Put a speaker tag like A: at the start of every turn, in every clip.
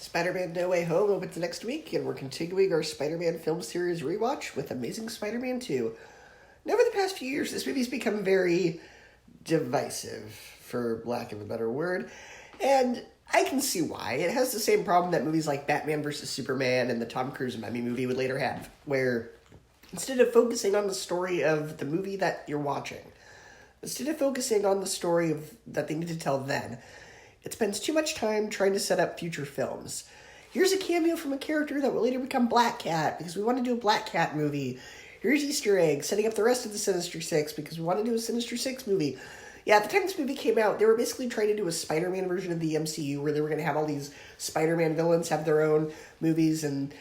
A: Spider-Man No Way Home opens next week, and we're continuing our Spider-Man film series rewatch with Amazing Spider-Man 2. Now, over the past few years, this movie's become very divisive, for lack of a better word, and I can see why. It has the same problem that movies like Batman vs. Superman and the Tom Cruise Mummy movie would later have, where instead of focusing on the story of the movie that you're watching, instead of focusing on the story that they need to tell then, it spends too much time trying to set up future films. Here's a cameo from a character that will later become Black Cat, because we want to do a Black Cat movie. Here's Easter egg, setting up the rest of the Sinister Six, because we want to do a Sinister Six movie. Yeah, at the time this movie came out, they were basically trying to do a Spider-Man version of the MCU, where they were going to have all these Spider-Man villains have their own movies, and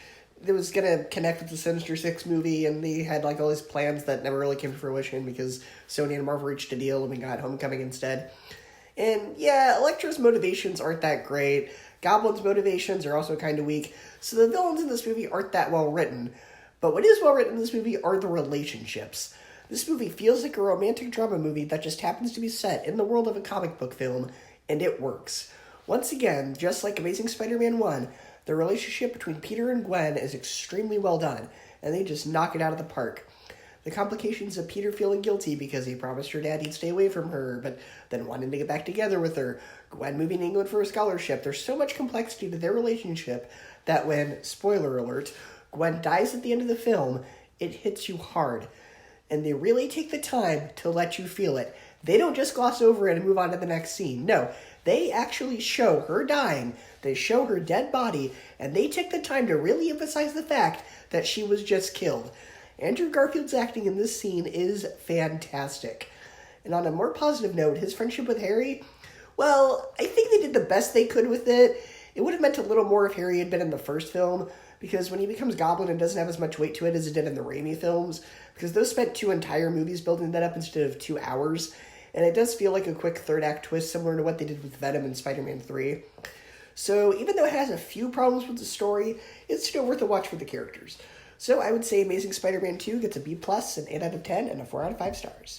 A: it was going to connect with the Sinister Six movie, and they had like all these plans that never really came to fruition, because Sony and Marvel reached a deal, and we got Homecoming instead. And yeah, Electro's motivations aren't that great. Goblin's motivations are also kind of weak. So the villains in this movie aren't that well written. But what is well written in this movie are the relationships. This movie feels like a romantic drama movie that just happens to be set in the world of a comic book film, and it works. Once again, just like Amazing Spider-Man 1, the relationship between Peter and Gwen is extremely well done, and they just knock it out of the park. The complications of Peter feeling guilty because he promised her dad he'd stay away from her, but then wanting to get back together with her, Gwen moving to England for a scholarship. There's so much complexity to their relationship that when, spoiler alert, Gwen dies at the end of the film, it hits you hard. And they really take the time to let you feel it. They don't just gloss over it and move on to the next scene. No, they actually show her dying. They show her dead body, and they take the time to really emphasize the fact that she was just killed. Andrew Garfield's acting in this scene is fantastic. And on a more positive note, his friendship with Harry, well, I think they did the best they could with it. It would have meant a little more if Harry had been in the first film, because when he becomes Goblin, it doesn't have as much weight to it as it did in the Raimi films, because those spent 2 entire movies building that up instead of 2 hours, and it does feel like a quick third-act twist similar to what they did with Venom in Spider-Man 3. So even though it has a few problems with the story, it's still worth a watch for the characters. So I would say Amazing Spider-Man 2 gets a B+, an 8 out of 10, and a 4 out of 5 stars.